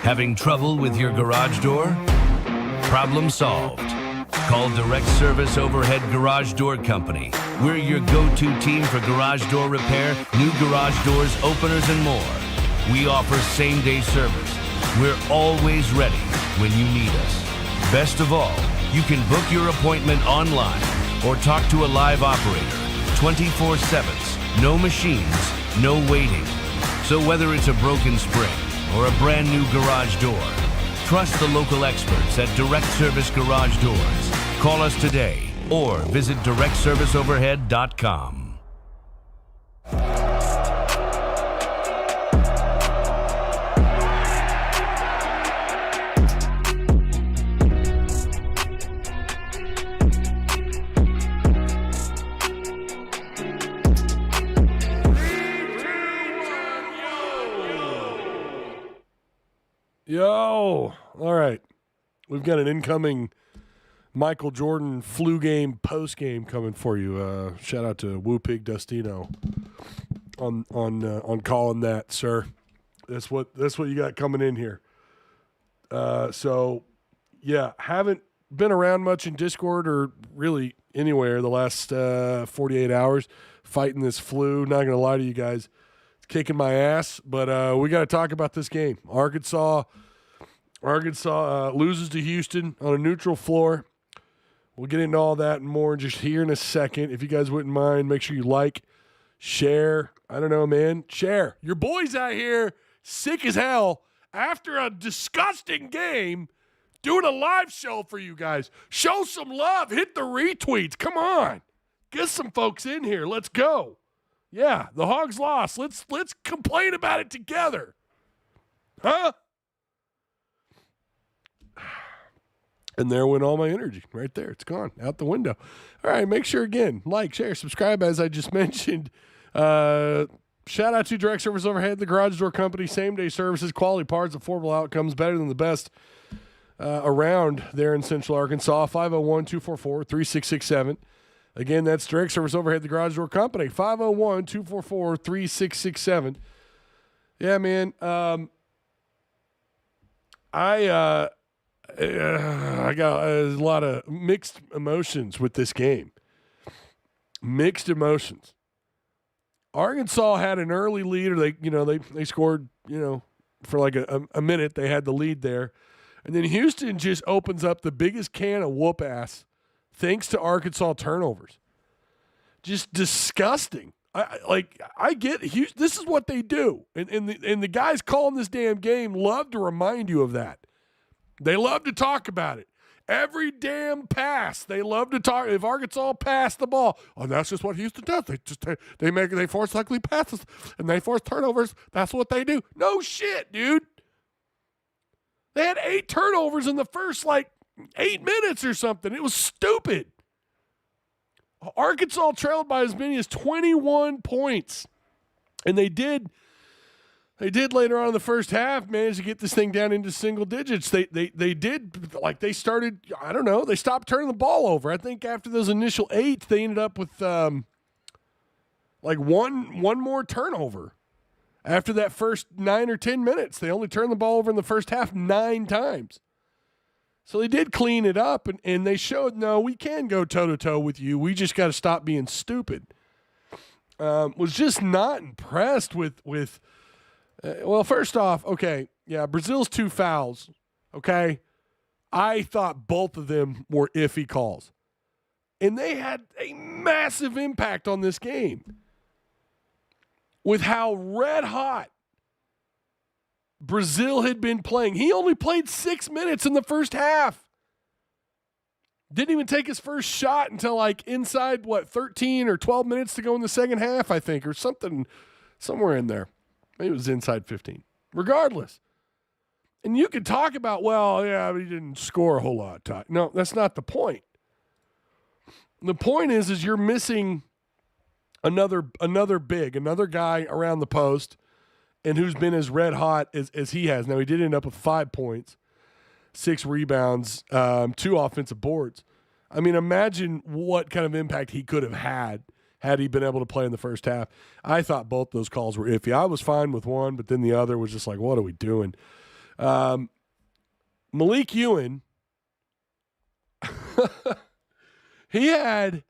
Having trouble with your garage door? Problem solved. Call Direct Service Overhead Garage Door Company. We're your go-to team for garage door repair, new garage doors, openers, and more. We offer same-day service. We're always ready when you need us. Best of all, you can book your appointment online or talk to a live operator 24/7. No machines, no waiting. So whether it's a broken spring or a brand new garage door, trust the local experts at Direct Service Garage Doors. Call us today or visit directserviceoverhead.com. Yo, all right. We've got an incoming Michael Jordan flu game post game coming for you. Shout out to Woo Pig Dustino on calling that, sir. That's what you got coming in here. So yeah, haven't been around much in Discord or really anywhere the last 48 hours fighting this flu. Not gonna lie to you guys. Kicking my ass, but we got to talk about this game. Arkansas loses to Houston on a neutral floor. We'll get into all that and more just here in a second. If you guys wouldn't mind, make sure you like, share. I don't know, man. Share. Your boy's out here sick as hell after a disgusting game doing a live show for you guys. Show some love. Hit the retweets. Come on. Get some folks in here. Let's go. Yeah, the Hogs lost. Let's complain about it together. Huh? And there went all my energy right there. It's gone out the window. All right, make sure, again, like, share, subscribe, as I just mentioned. Shout out to Direct Service Overhead, the Garage Door Company, same-day services, quality parts, affordable outcomes, better than the best around there in Central Arkansas. 501-244-3667. Again, that's Direct Service Overhead, the Garage Door Company, 501-244-3667. Yeah, man. I got a lot of mixed emotions with this game. Mixed emotions. Arkansas had an early lead, or they scored, for like a minute. They had the lead there. And then Houston just opens up the biggest can of whoop ass thanks to Arkansas turnovers. Just disgusting. I get Houston. This is what they do. And the guys calling this damn game love to remind you of that. They love to talk about it. Every damn pass, they love to talk. If Arkansas passed the ball, that's just what Houston does. They force ugly passes and they force turnovers. That's what they do. No shit, dude. They had 8 turnovers in the first 8 minutes or something. It was stupid. Arkansas trailed by as many as 21 points. And they did later on in the first half manage to get this thing down into single digits. They started, I don't know, they stopped turning the ball over. I think after those initial 8, they ended up with one more turnover. After that first 9 or 10 minutes, they only turned the ball over in the first half 9 times. So they did clean it up, and they showed, no, we can go toe-to-toe with you. We just got to stop being stupid. Was just not impressed with first off, okay, yeah, Brazil's 2 fouls, okay? I thought both of them were iffy calls. And they had a massive impact on this game with how red hot Brazil had been playing. He only played 6 minutes in the first half. Didn't even take his first shot until inside, 13 or 12 minutes to go in the second half, I think, or something, somewhere in there. Maybe it was inside 15. Regardless. And you could talk about, but he didn't score a whole lot of time. No, that's not the point. The point is you're missing another guy around the post and who's been as red hot as he has. Now, he did end up with 5 points, 6 rebounds, 2 offensive boards. I mean, imagine what kind of impact he could have had he been able to play in the first half. I thought both those calls were iffy. I was fine with one, but then the other was just like, what are we doing? Malik Ewan, he had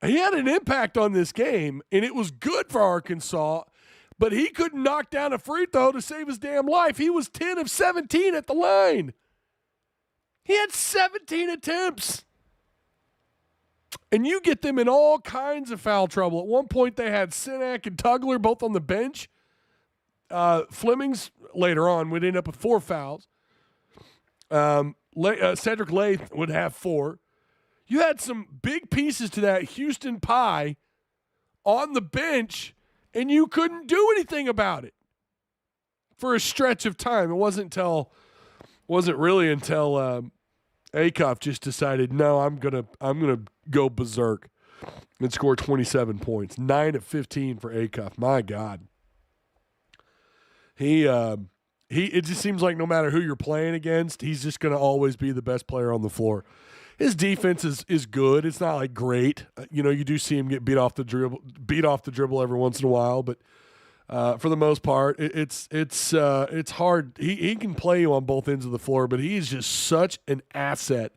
an impact on this game, and it was good for Arkansas, but he couldn't knock down a free throw to save his damn life. He was 10 of 17 at the line. He had 17 attempts. And you get them in all kinds of foul trouble. At one point, they had Sinak and Tugler both on the bench. Fleming's later on would end up with 4 fouls. Cedric Lath would have 4. You had some big pieces to that Houston pie on the bench, and you couldn't do anything about it for a stretch of time. It wasn't really until Acuff just decided, no, I'm gonna go berserk and score 27 points, 9 of 15 for Acuff. My God, it just seems like no matter who you're playing against, he's just gonna always be the best player on the floor. His defense is good. It's not like great. You do see him get beat off the dribble every once in a while, but for the most part, it's hard. He can play you on both ends of the floor, but he's just such an asset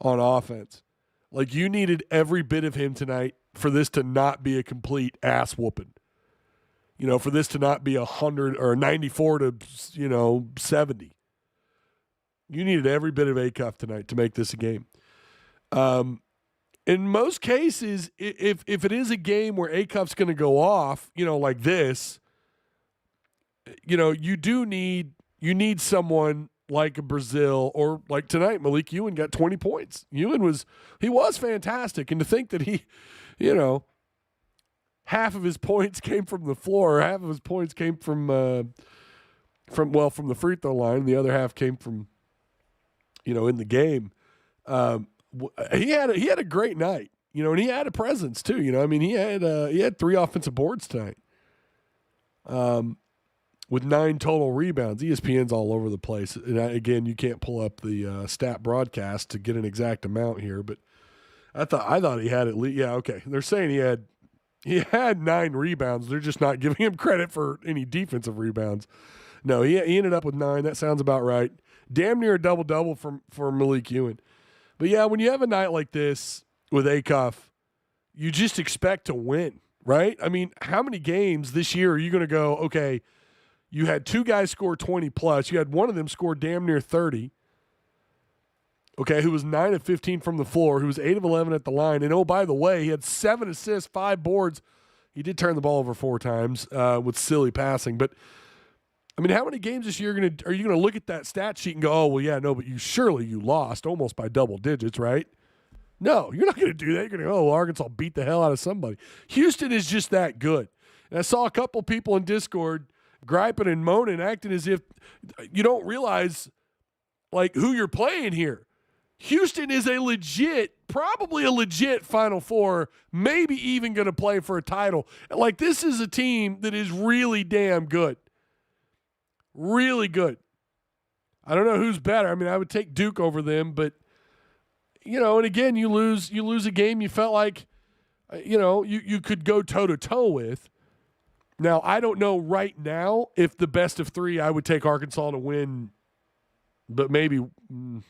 on offense. Like, you needed every bit of him tonight for this to not be a complete ass whooping. For this to not be 100 or 94 to 70. You needed every bit of Acuff tonight to make this a game. In most cases, if it is a game where Acuff's going to go off, like this, you need someone like a Brazil, or like tonight, Malik Ewan got 20 points. Ewan was fantastic, and to think that he, half of his points came from the floor, half of his points came from the free throw line, the other half came from in the game. He had a great night, and he had a presence too. He had 3 offensive boards tonight, with 9 total rebounds. ESPN's all over the place, and again, you can't pull up the stat broadcast to get an exact amount here, but I thought he had at least. Yeah, okay. They're saying he had 9 rebounds. They're just not giving him credit for any defensive rebounds. No, he ended up with 9. That sounds about right. Damn near a double-double for Malik Ewan. But, yeah, when you have a night like this with Acuff, you just expect to win, right? How many games this year are you going to go, okay, you had 2 guys score 20-plus. You had one of them score damn near 30, okay, who was 9 of 15 from the floor, who was 8 of 11 at the line. And, oh, by the way, he had 7 assists, 5 boards. He did turn the ball over 4 times with silly passing. But, how many games this year are you gonna look at that stat sheet and go, oh, well, yeah, no, but you lost almost by double digits, right? No, you're not going to do that. You're going to go, oh, well, Arkansas beat the hell out of somebody. Houston is just that good. And I saw a couple people in Discord griping and moaning, acting as if you don't realize, like, who you're playing here. Houston is probably a legit Final Four, maybe even going to play for a title. Like, this is a team that is really damn good. Really good. I don't know who's better. I would take Duke over them, but, and again, you lose a game you felt like, you could go toe-to-toe with. Now, I don't know right now if the best of 3, I would take Arkansas to win, but maybe, I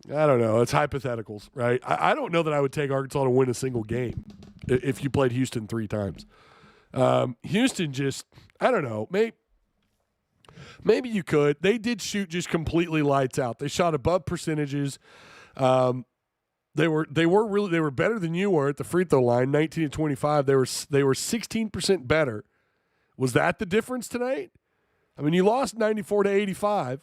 don't know. It's hypotheticals, right? I don't know that I would take Arkansas to win a single game if you played Houston 3 times. Houston just, I don't know, Maybe you could. They did shoot just completely lights out. They shot above percentages. They were better than you were at the free throw line, 19 to 25. They were 16% better. Was that the difference tonight? You lost 94 to 85.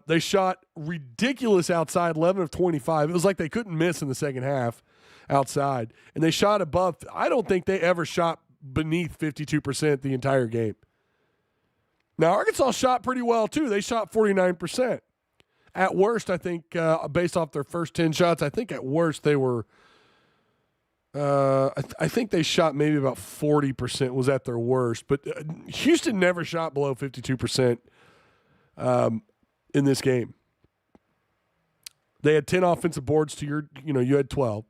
They shot ridiculous outside, 11 of 25. It was like they couldn't miss in the second half outside. And they shot above. I don't think they ever shot beneath 52% the entire game. Now, Arkansas shot pretty well, too. They shot 49%. At worst, I think, based off their first 10 shots, I think at worst they were I think they shot maybe about 40% was at their worst. But Houston never shot below 52% in this game. They had 10 offensive boards to you had 12.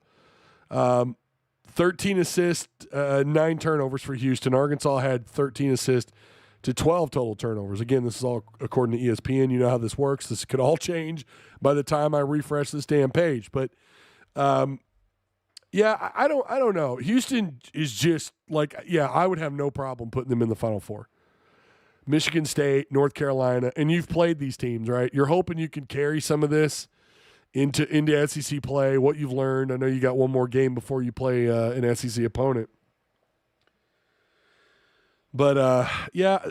13 assists, 9 turnovers for Houston. Arkansas had 13 assists, to 12 total turnovers. Again, this is all according to ESPN. You know how this works. This could all change by the time I refresh this damn page. But yeah, I don't know. Houston is just like, yeah, I would have no problem putting them in the Final Four. Michigan State, North Carolina, and you've played these teams, right? You're hoping you can carry some of this into SEC play, what you've learned. I know you got one more game before you play an SEC opponent. But, yeah,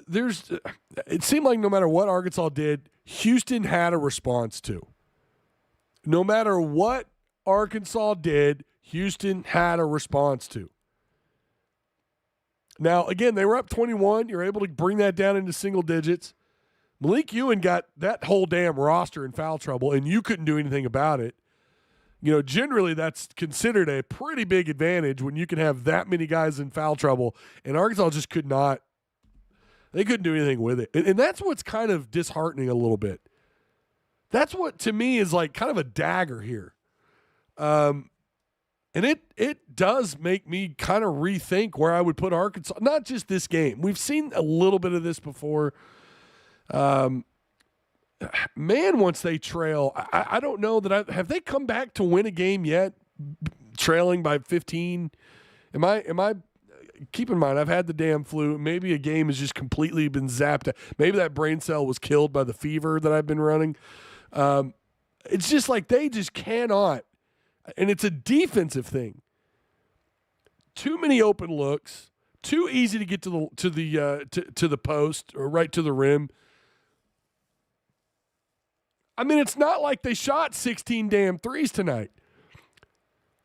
it seemed like no matter what Arkansas did, Houston had a response to. No matter what Arkansas did, Houston had a response to. Now, again, they were up 21. You're able to bring that down into single digits. Malik Ewan got that whole damn roster in foul trouble, and you couldn't do anything about it. You know, generally that's considered a pretty big advantage when you can have that many guys in foul trouble, and Arkansas just could not. They couldn't do anything with it. And that's what's kind of disheartening a little bit. That's what, to me, is like kind of a dagger here. And it does make me kind of rethink where I would put Arkansas. Not just this game. We've seen a little bit of this before. Man, once they trail, I don't know that have they come back to win a game yet, trailing by 15? Am I? Keep in mind, I've had the damn flu. Maybe a game has just completely been zapped. Maybe that brain cell was killed by the fever that I've been running. It's just like they just cannot. And it's a defensive thing. Too many open looks. Too easy to get to the post or right to the rim. I mean, it's not like they shot 16 damn threes tonight.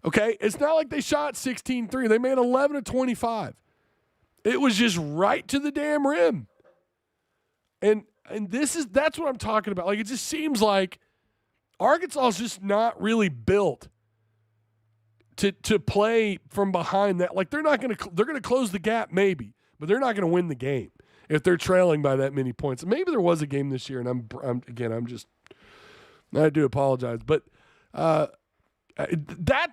Okay? It's not like they shot 16 threes. They made 11 of 25. It was just right to the damn rim. And that's what I'm talking about. Like, it just seems like Arkansas is just not really built to play from behind that. Like, they're going to close the gap maybe, but they're not going to win the game if they're trailing by that many points. Maybe there was a game this year, and I do apologize, but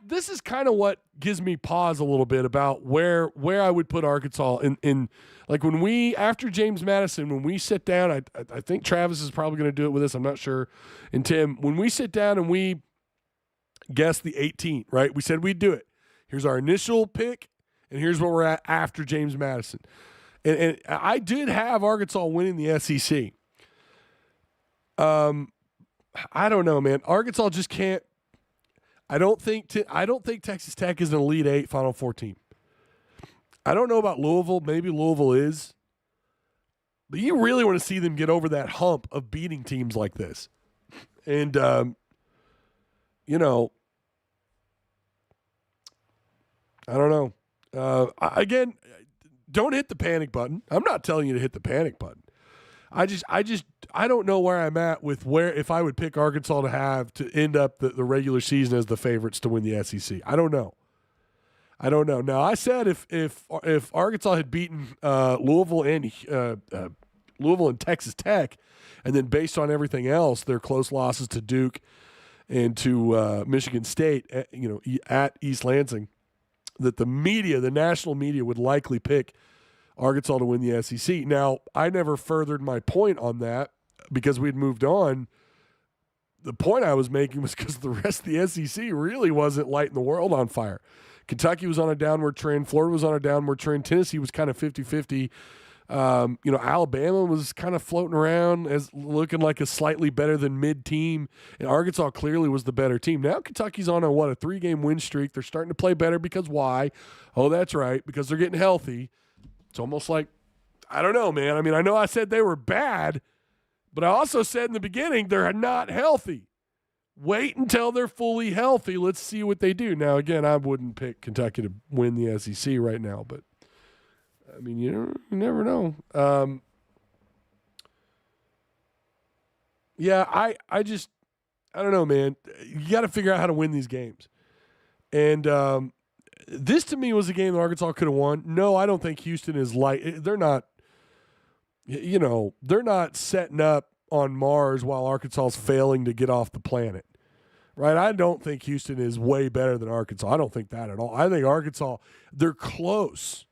this is kind of what gives me pause a little bit about where I would put Arkansas in like when we, after James Madison, when we sit down, I think Travis is probably going to do it with us, I'm not sure, and Tim, when we sit down and we guess the 18, right? We said we'd do it. Here's our initial pick, and here's where we're at after James Madison. And I did have Arkansas winning the SEC. I don't know, man. Arkansas just can't. I don't think Texas Tech is an Elite Eight Final Four team. I don't know about Louisville. Maybe Louisville is. But you really want to see them get over that hump of beating teams like this. And, I don't know. Again, don't hit the panic button. I'm not telling you to hit the panic button. I don't know where I'm at with if I would pick Arkansas to end up the regular season as the favorites to win the SEC. I don't know. Now I said if Arkansas had beaten Louisville and Texas Tech, and then based on everything else, their close losses to Duke and to Michigan State, at East Lansing, that the national media would likely pick Arkansas to win the SEC. Now, I never furthered my point on that because we'd moved on. The point I was making was because the rest of the SEC really wasn't lighting the world on fire. Kentucky was on a downward trend. Florida was on a downward trend. Tennessee was kind of 50-50. Alabama was kind of floating around as looking like a slightly better than mid team, and Arkansas clearly was the better team. Now Kentucky's on a 3-game win streak. They're starting to play better because why? Oh, that's right, because they're getting healthy. It's almost like, I don't know, man. I mean, I know I said they were bad, but I also said in the beginning they're not healthy. Wait until they're fully healthy. Let's see what they do. Now, again, I wouldn't pick Kentucky to win the SEC right now, but I mean, you never know. Yeah, I don't know, man. You got to figure out how to win these games. And this to me was a game that Arkansas could have won. No, I don't think Houston is light. They're not, they're not setting up on Mars while Arkansas is failing to get off the planet. Right? I don't think Houston is way better than Arkansas. I don't think that at all. I think Arkansas, they're close.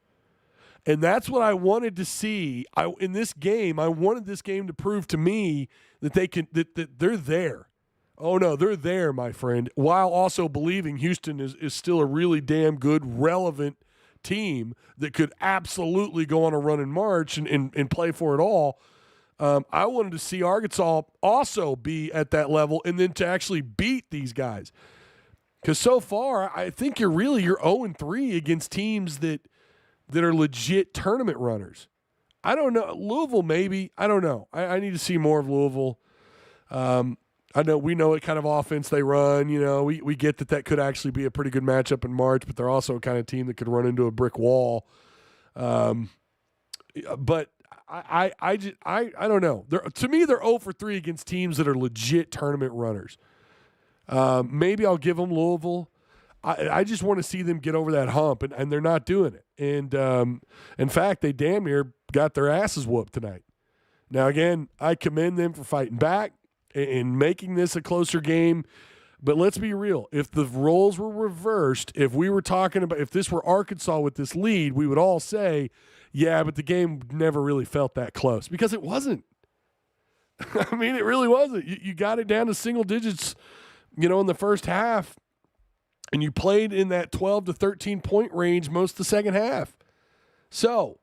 And that's what I wanted to see. In this game, I wanted this game to prove to me that that they're there. Oh no, they're there, my friend. While also believing Houston is still a really damn good, relevant team that could absolutely go on a run in March and play for it all. I wanted to see Arkansas also be at that level and then to actually beat these guys. Because so far, I think you're 0-3 against teams that are legit tournament runners. I don't know. Louisville, maybe. I don't know. I need to see more of Louisville. We know what kind of offense they run. You know, we get that could actually be a pretty good matchup in March, but they're also a kind of team that could run into a brick wall. But I don't know. To me, they're 0-3 against teams that are legit tournament runners. Maybe I'll give them Louisville. I just want to see them get over that hump, and they're not doing it. And in fact, they damn near got their asses whooped tonight. Now, again, I commend them for fighting back and making this a closer game. But let's be real. If the roles were reversed, if this were Arkansas with this lead, we would all say, yeah, but the game never really felt that close, because it wasn't. I mean, it really wasn't. You got it down to single digits, in the first half. And you played in that 12 to 13 point range most of the second half. So,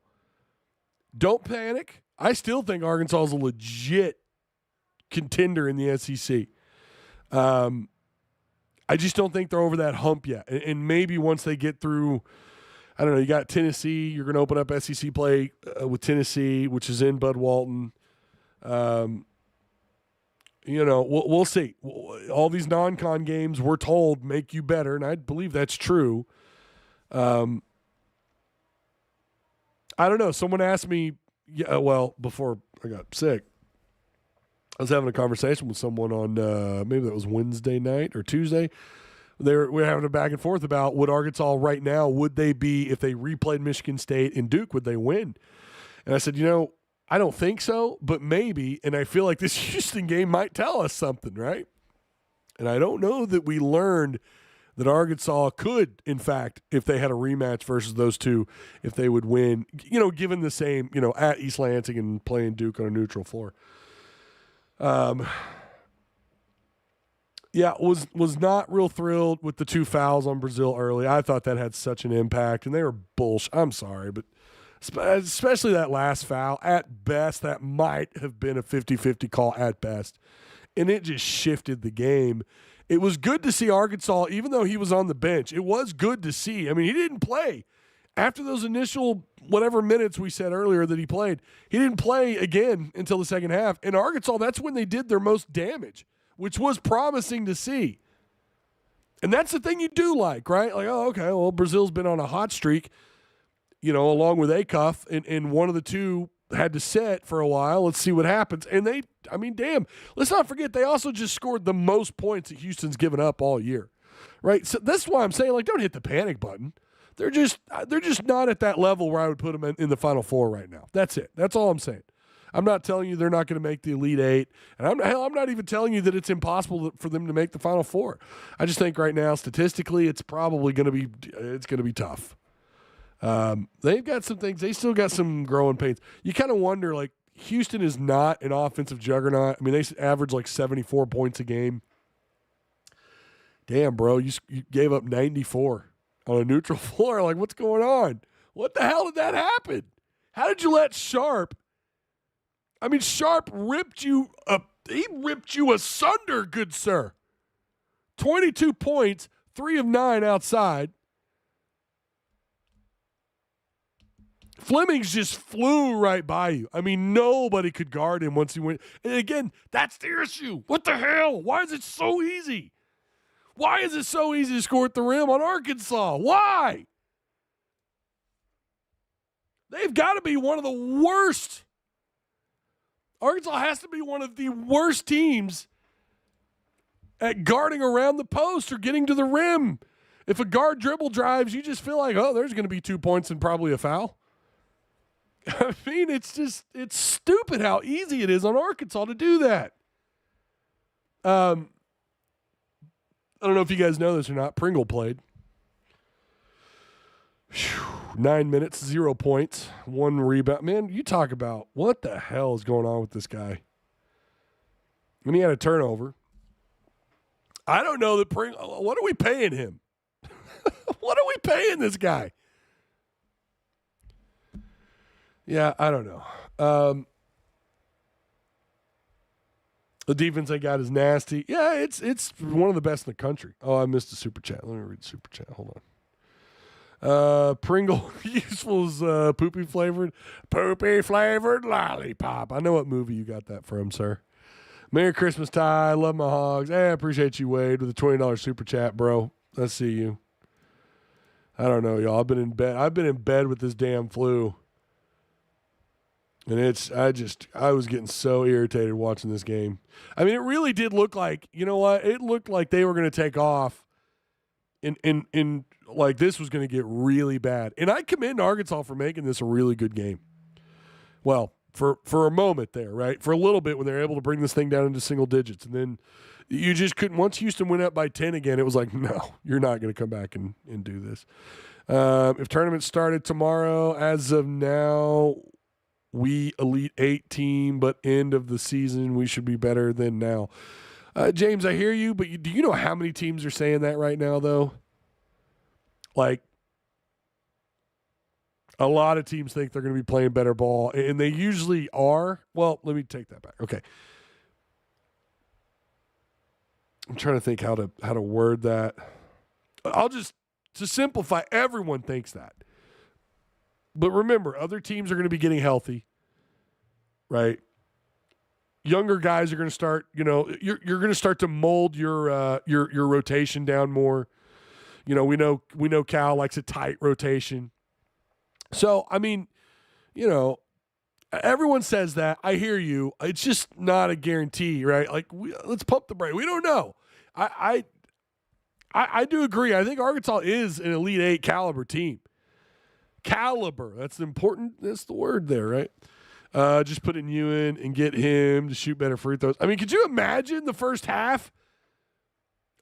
don't panic. I still think Arkansas is a legit contender in the SEC. I just don't think they're over that hump yet. And maybe once they get through, I don't know, you got Tennessee. You're going to open up SEC play with Tennessee, which is in Bud Walton. We'll see. All these non-con games, we're told, make you better, and I believe that's true. I don't know. Someone asked me, before I got sick, I was having a conversation with someone on maybe that was Wednesday night or Tuesday. We were having a back and forth about would Arkansas right now, would they be, if they replayed Michigan State and Duke, would they win? And I said, I don't think so, but maybe, and I feel like this Houston game might tell us something, right? And I don't know that we learned that Arkansas could, in fact, if they had a rematch versus those two, if they would win, given the same, at East Lansing and playing Duke on a neutral floor. Was not real thrilled with the 2 fouls on Brazil early. I thought that had such an impact, and they were bullshit. I'm sorry, but especially that last foul. At best, that might have been a 50-50 call at best. And it just shifted the game. It was good to see Arkansas, even though he was on the bench. It was good to see. I mean, he didn't play. After those initial whatever minutes we said earlier that he played, he didn't play again until the second half. In Arkansas, that's when they did their most damage, which was promising to see. And that's the thing you do like, right? Like, oh, okay, well, Brazil's been on a hot streak, along with Acuff, and one of the two had to sit for a while. Let's see what happens. And let's not forget, they also just scored the most points that Houston's given up all year, right? So that's why I'm saying, don't hit the panic button. They're just not at that level where I would put them in the Final Four right now. That's it. That's all I'm saying. I'm not telling you they're not going to make the Elite Eight, and I'm not even telling you that it's impossible for them to make the Final Four. I just think right now, statistically, it's probably going to be tough. They've got some things. They still got some growing pains. You kind of wonder, Houston is not an offensive juggernaut. I mean, they average 74 points a game. Damn, bro, you gave up 94 on a neutral floor. What's going on? What the hell did that happen? How did you let Sharp? I mean, Sharp ripped you up. He ripped you asunder, good sir. 22 points, 3 of 9 outside. Flemings just flew right by you. I mean, nobody could guard him once he went. And again, that's the issue. What the hell? Why is it so easy? Why is it so easy to score at the rim on Arkansas? Why? They've got to be one of the worst. Arkansas has to be one of the worst teams at guarding around the post or getting to the rim. If a guard dribble drives, you just feel like, there's going to be 2 points and probably a foul. I mean, it's stupid how easy it is on Arkansas to do that. I don't know if you guys know this or not. Pringle played. Whew. 9 minutes, 0 points, 1 rebound. Man, you talk about what the hell is going on with this guy. And he had a turnover. I don't know that what are we paying him? What are we paying this guy? Yeah, I don't know. The defense I got is nasty. Yeah, it's one of the best in the country. Oh, I missed a super chat. Let me read the super chat. Hold on. Pringle, useful as poopy flavored lollipop. I know what movie you got that from, sir. Merry Christmas, Ty. Love my hogs. Hey, I appreciate you, Wade, with a $20 super chat, bro. I see you. I don't know, y'all. I've been in bed with this damn flu. And I was getting so irritated watching this game. I mean, it really did look like, you know what? It looked like they were going to take off in like this was going to get really bad. And I commend Arkansas for making this a really good game. Well, for a moment there, right? For a little bit when they were able to bring this thing down into single digits. And then you just couldn't. Once Houston went up by 10 again, it was like, no, you're not going to come back and do this. If tournament started tomorrow, as of now, we Elite 8 team, but end of the season, we should be better than now. James, I hear you, but do you know how many teams are saying that right now, though? Like, a lot of teams think they're going to be playing better ball, and they usually are. Well, let me take that back. Okay. I'm trying to think how to word that. To simplify, everyone thinks that. But remember, other teams are going to be getting healthy, right? Younger guys are going to start, you're going to start to mold your rotation down more. We know Cal likes a tight rotation. So, I mean, everyone says that. I hear you. It's just not a guarantee, right? Like, let's pump the brake. We don't know. I do agree. I think Arkansas is an Elite 8 caliber team. Caliber. That's important. That's the word there, right? Just putting you in and get him to shoot better free throws. I mean, could you imagine the first half?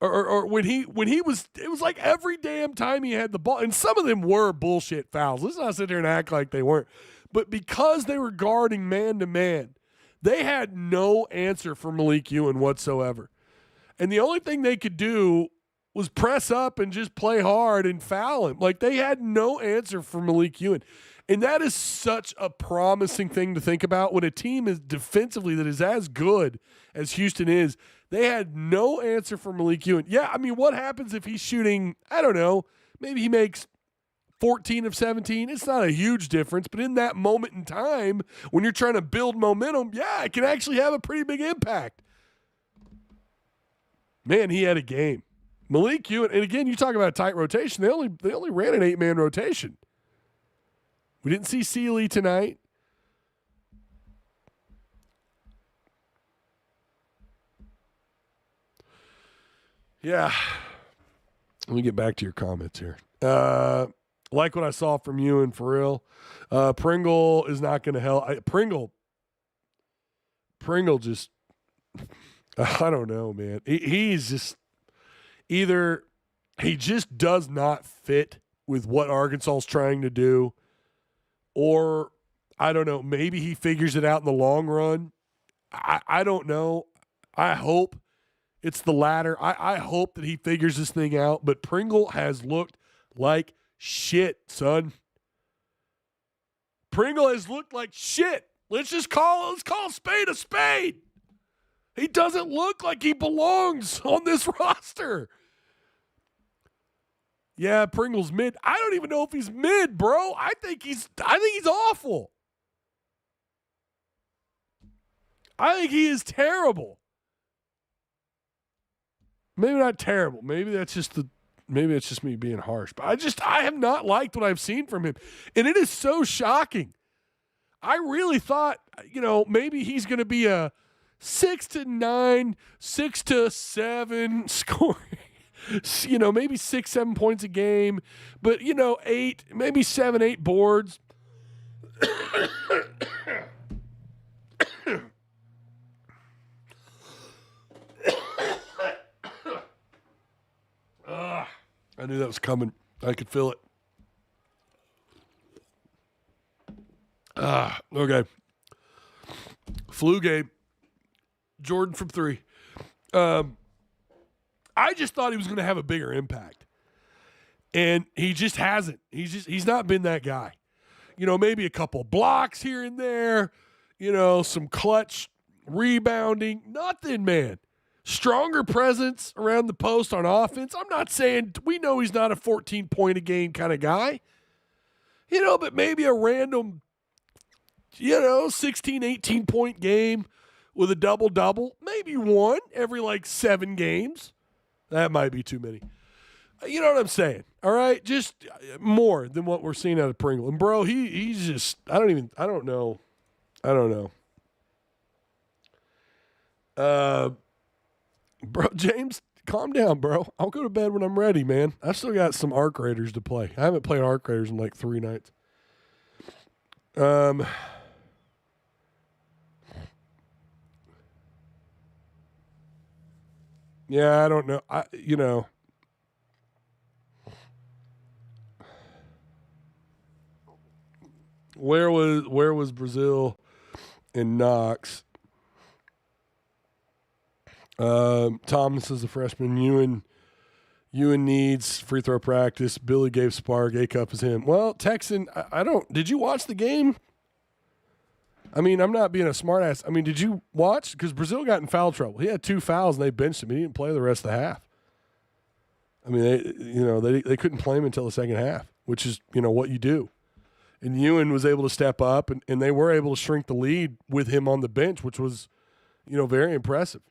Or when he was, it was like every damn time he had the ball, and some of them were bullshit fouls. Let's not sit there and act like they weren't. But because they were guarding man to man, they had no answer for Malik Ewan whatsoever. And the only thing they could do was press up and just play hard and foul him. Like, they had no answer for Malik Ewan. And that is such a promising thing to think about when a team is defensively that is as good as Houston is. They had no answer for Malik Ewan. Yeah, I mean, what happens if he's shooting, I don't know, maybe he makes 14 of 17. It's not a huge difference, but in that moment in time, when you're trying to build momentum, yeah, it can actually have a pretty big impact. Man, he had a game. Malik Ewan, and again, you talk about a tight rotation. They only ran an 8-man rotation. We didn't see Sealy tonight. Yeah. Let me get back to your comments here. Like what I saw from Ewan, for real. Pringle is not going to help. Pringle just, I don't know, man. He's just, either he just does not fit with what Arkansas is trying to do, or I don't know, maybe he figures it out in the long run. I don't know. I hope it's the latter. I hope that he figures this thing out, but Pringle has looked like shit, son. Pringle has looked like shit. Let's call a spade a spade. He doesn't look like he belongs on this roster. Yeah, Pringle's mid. I don't even know if he's mid, bro. I think he's awful. I think he is terrible. Maybe not terrible. Maybe that's just me being harsh. But I have not liked what I've seen from him. And it is so shocking. I really thought, maybe he's going to be a 6 to 9, 6 to 7 scoring. Maybe 6, 7 points a game, but 8, maybe 7, 8 boards. I knew that was coming. I could feel it. Okay. Flu game. Jordan from 3. I just thought he was going to have a bigger impact. And he just hasn't. He's not been that guy. Maybe a couple blocks here and there, some clutch rebounding. Nothing, man. Stronger presence around the post on offense. I'm not saying we know he's not a 14-point a game kind of guy. But maybe a random 16, 18-point game with a double-double. Maybe one every 7 games. That might be too many. You know what I'm saying? All right? Just more than what we're seeing out of Pringle. And, bro, he's just – I don't know. Bro, James, calm down, bro. I'll go to bed when I'm ready, man. I've still got some Arc Raiders to play. I haven't played Arc Raiders in 3 nights. Yeah, I don't know. Where was Brazil and Knox? Thomas is a freshman. Ewan needs free throw practice. Billy gave Spark. A-Cup is him. Well, Texan, I don't. Did you watch the game? I mean, I'm not being a smartass. I mean, did you watch? Because Brazil got in foul trouble. He had 2 fouls and they benched him. He didn't play the rest of the half. I mean, they couldn't play him until the second half, which is what you do. And Ewan was able to step up, and they were able to shrink the lead with him on the bench, which was, very impressive.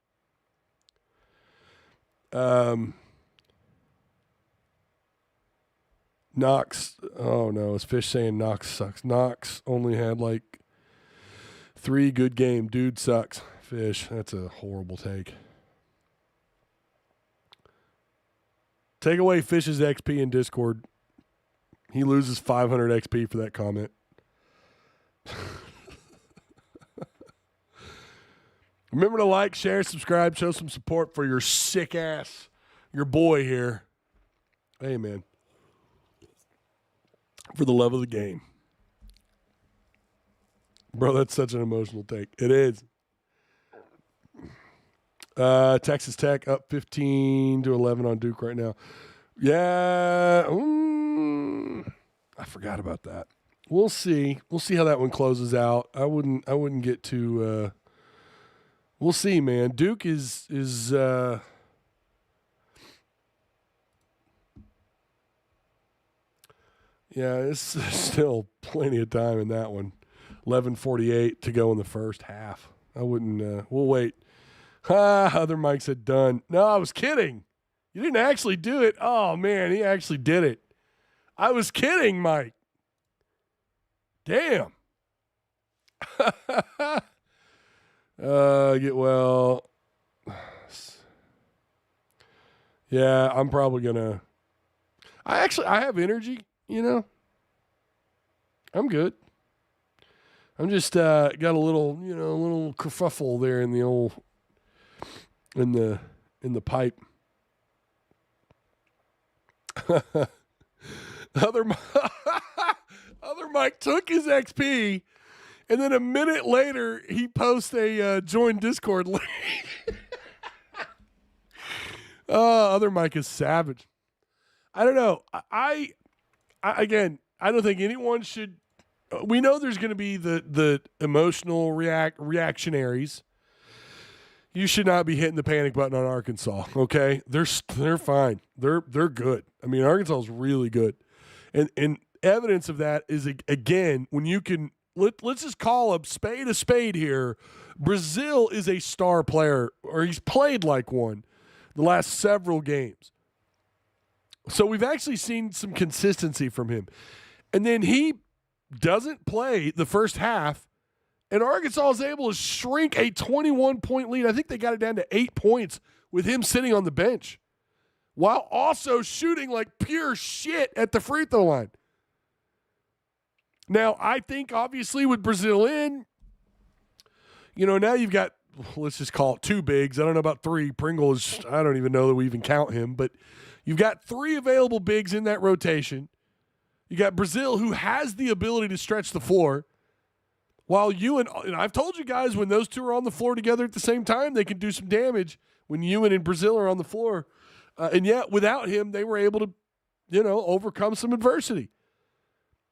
Knox. Oh, no. Is Fish saying Knox sucks? Knox only had 3 good game. Dude sucks. Fish. That's a horrible take. Take away Fish's XP in Discord. He loses 500 XP for that comment. Remember to like, share, subscribe, show some support for your sick ass, your boy here. Hey, man. For the love of the game. Bro, that's such an emotional take. It is. Texas Tech up 15-11 on Duke right now. Yeah. I forgot about that. We'll see. We'll see how that one closes out. I wouldn't get too we'll see, man. Duke is yeah, it's still plenty of time in that one. 11:48 to go in the first half. I wouldn't we'll wait. Other Mike said done. No, I was kidding. You didn't actually do it. Oh man, he actually did it. I was kidding, Mike. Damn. Get well. Yeah, I'm probably gonna. I have energy. I'm good. I'm just got a little kerfuffle there in the old in the pipe. Other Mike took his XP, and then a minute later he posts a join Discord link. Other Mike is savage. I don't know. I again, I don't think anyone should. We know there's going to be the emotional reactionaries. You should not be hitting the panic button on Arkansas. Okay, they're fine. They're good. I mean, Arkansas is really good, and evidence of that is again when you can let's just call a spade here. Brazil is a star player, or he's played like one the last several games. So we've actually seen some consistency from him, and then he doesn't play the first half. And Arkansas is able to shrink a 21-point lead. I think they got it down to 8 points with him sitting on the bench while also shooting like pure shit at the free throw line. Now, I think obviously with Brazil in, now you've got, let's just call it 2 bigs. I don't know about 3. Pringle is, I don't even know that we even count him, but you've got 3 available bigs in that rotation. You got Brazil, who has the ability to stretch the floor. While and I've told you guys, when those two are on the floor together at the same time, they can do some damage when Ewan and Brazil are on the floor. And yet, without him, they were able to, overcome some adversity.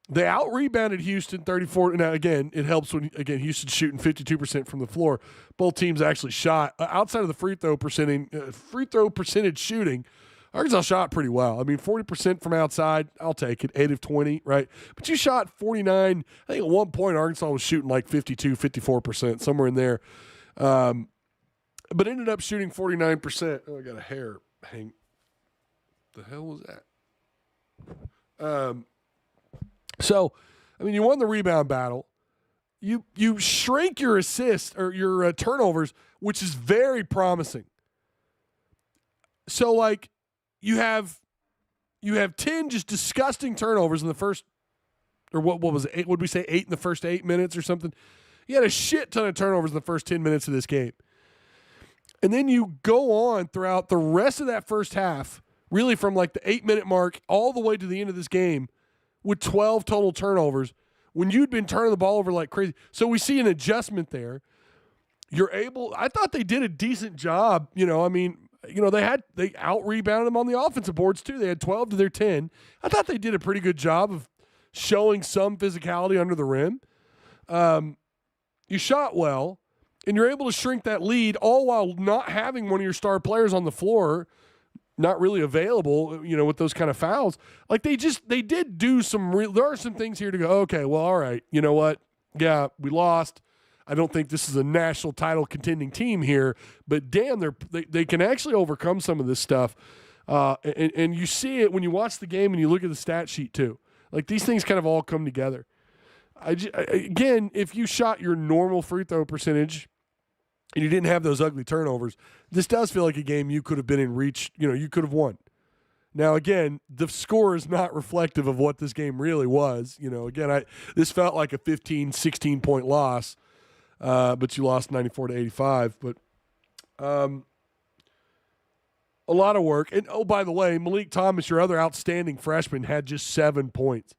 They out-rebounded Houston 34. Now, again, it helps when, Houston's shooting 52% from the floor. Both teams actually shot. Outside of the free throw percentage shooting, Arkansas shot pretty well. I mean, 40% from outside, I'll take it. 8 of 20, right? But you shot 49. I think at one point Arkansas was shooting like 52, 54%, somewhere in there. But ended up shooting 49%. Oh, I got a hair hang. The hell was that? So, I mean, you won the rebound battle. You shrink your assists or your turnovers, which is very promising. So, like, you have 10 just disgusting turnovers in the first, or what was it? 8? Would we say 8 in the first 8 minutes or something? You had a shit ton of turnovers in the first 10 minutes of this game. And then you go on throughout the rest of that first half, really from like the 8-minute mark all the way to the end of this game, with 12 total turnovers when you'd been turning the ball over like crazy. So we see an adjustment there. I thought they did a decent job. They out-rebounded them on the offensive boards too. They had 12 to their 10. I thought they did a pretty good job of showing some physicality under the rim. You shot well, and you're able to shrink that lead all while not having one of your star players on the floor, not really available, with those kind of fouls. Like they did do there are some things here to go, okay, well, all right, you know what? Yeah, we lost. I don't think this is a national title contending team here, but damn, they can actually overcome some of this stuff. And you see it when you watch the game and you look at the stat sheet too. Like these things kind of all come together. Again, if you shot your normal free throw percentage and you didn't have those ugly turnovers, this does feel like a game you could have been in reach. You could have won. Now, again, the score is not reflective of what this game really was. This felt like a 15, 16-point loss. But you lost 94 to 85. But a lot of work. And, oh, by the way, Malik Thomas, your other outstanding freshman, had just 7 points.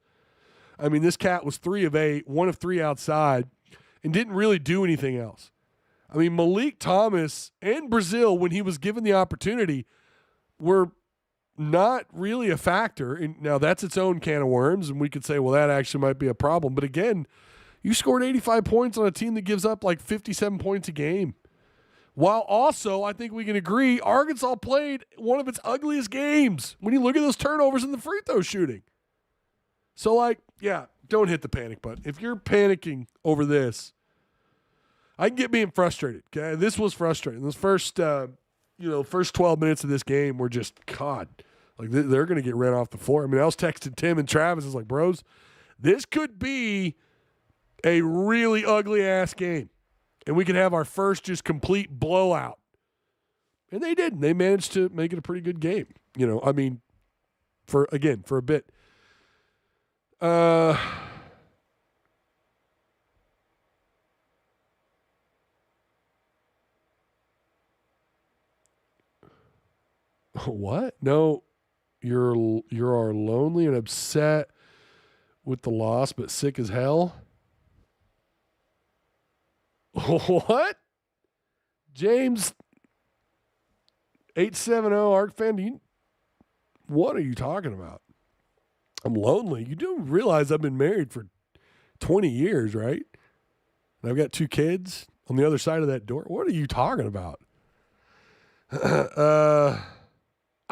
I mean, this cat was 3 of 8, 1 of 3 outside, and didn't really do anything else. I mean, Malik Thomas and Brazil, when he was given the opportunity, were not really a factor. And now that's its own can of worms, and we could say, well, that actually might be a problem. But again, you scored 85 points on a team that gives up like 57 points a game. While also, I think we can agree, Arkansas played one of its ugliest games when you look at those turnovers and the free throw shooting. So, don't hit the panic button. If you're panicking over this, I can get being frustrated. Okay, this was frustrating. Those first 12 minutes of this game were just, God, like they're going to get ran off the floor. I mean, I was texting Tim and Travis. I was like, bros, this could be a really ugly-ass game, and we could have our first just complete blowout. And they did. They managed to make it a pretty good game. For a bit. What? No, you're lonely and upset with the loss, but sick as hell? What? James 870 Arc fan, what are you talking about? I'm lonely. You do realize I've been married for 20 years, right? And I've got 2 kids on the other side of that door. What are you talking about? I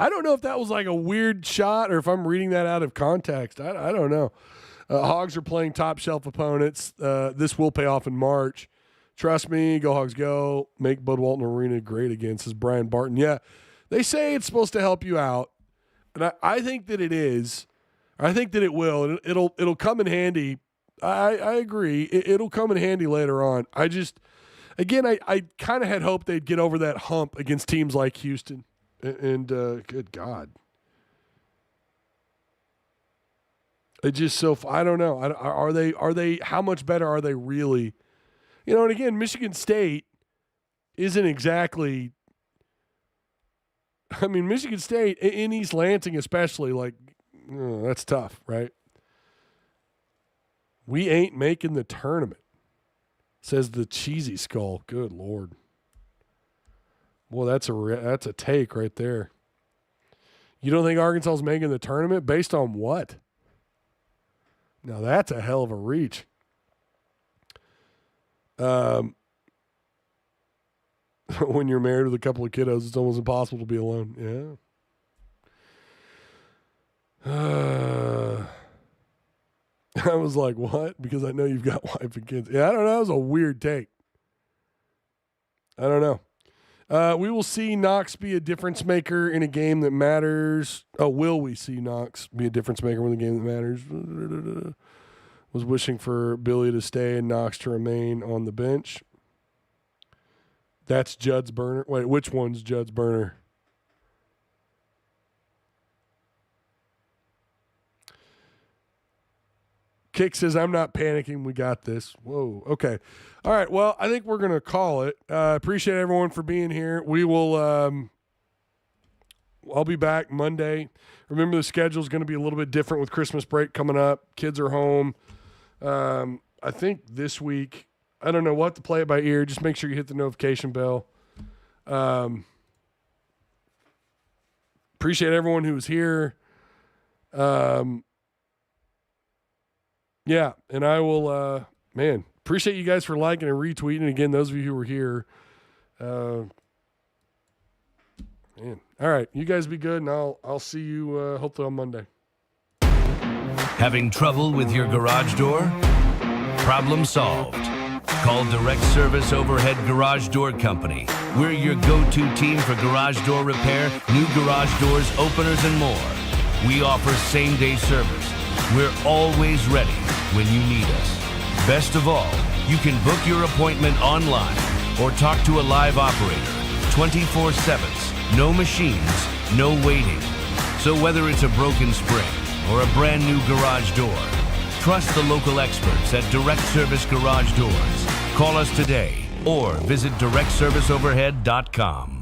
don't know if that was like a weird shot or if I'm reading that out of context. I don't know. Hogs are playing top shelf opponents. This will pay off in March. Trust me, go Hogs go. Make Bud Walton Arena great again, says Brian Barton. Yeah, they say it's supposed to help you out. And I think that it is. I think that it will. It'll come in handy. I agree. It'll come in handy later on. I kind of had hoped they'd get over that hump against teams like Houston. And good God. It just so I don't know. Are they how much better are they really? And again, Michigan State isn't exactly. I mean, Michigan State in East Lansing, especially, that's tough, right? We ain't making the tournament. Says the cheesy skull. Good Lord. Boy, that's a take right there. You don't think Arkansas's making the tournament? Based on what? Now, that's a hell of a reach. When you're married with a couple of kiddos, it's almost impossible to be alone. Yeah. I was like, what? Because I know you've got wife and kids. Yeah, I don't know. That was a weird take. I don't know. We will see Knox be a difference maker in a game that matters. Oh, will we see Knox be a difference maker in a game that matters? Was wishing for Billy to stay and Knox to remain on the bench. That's Judd's burner. Wait, which one's Judd's burner? Kick says, I'm not panicking. We got this. Whoa. Okay. All right. Well, I think we're going to call it. Appreciate everyone for being here. We will, I'll be back Monday. Remember, the schedule is going to be a little bit different with Christmas break coming up. Kids are home. I think this week, I don't know what to play it by ear. Just make sure you hit the notification bell. Appreciate everyone who was here. Yeah, and I will, appreciate you guys for liking and retweeting. Again, those of you who were here. All right, you guys be good, and I'll see you hopefully on Monday. Having trouble with your garage door? Problem solved. Call Direct Service Overhead Garage Door Company. We're your go-to team for garage door repair, new garage doors, openers, and more. We offer same-day service. We're always ready when you need us. Best of all, you can book your appointment online or talk to a live operator 24/7. No machines, no waiting. So whether it's a broken spring or a brand new garage door, trust the local experts at Direct Service Garage Doors. Call us today or visit directserviceoverhead.com.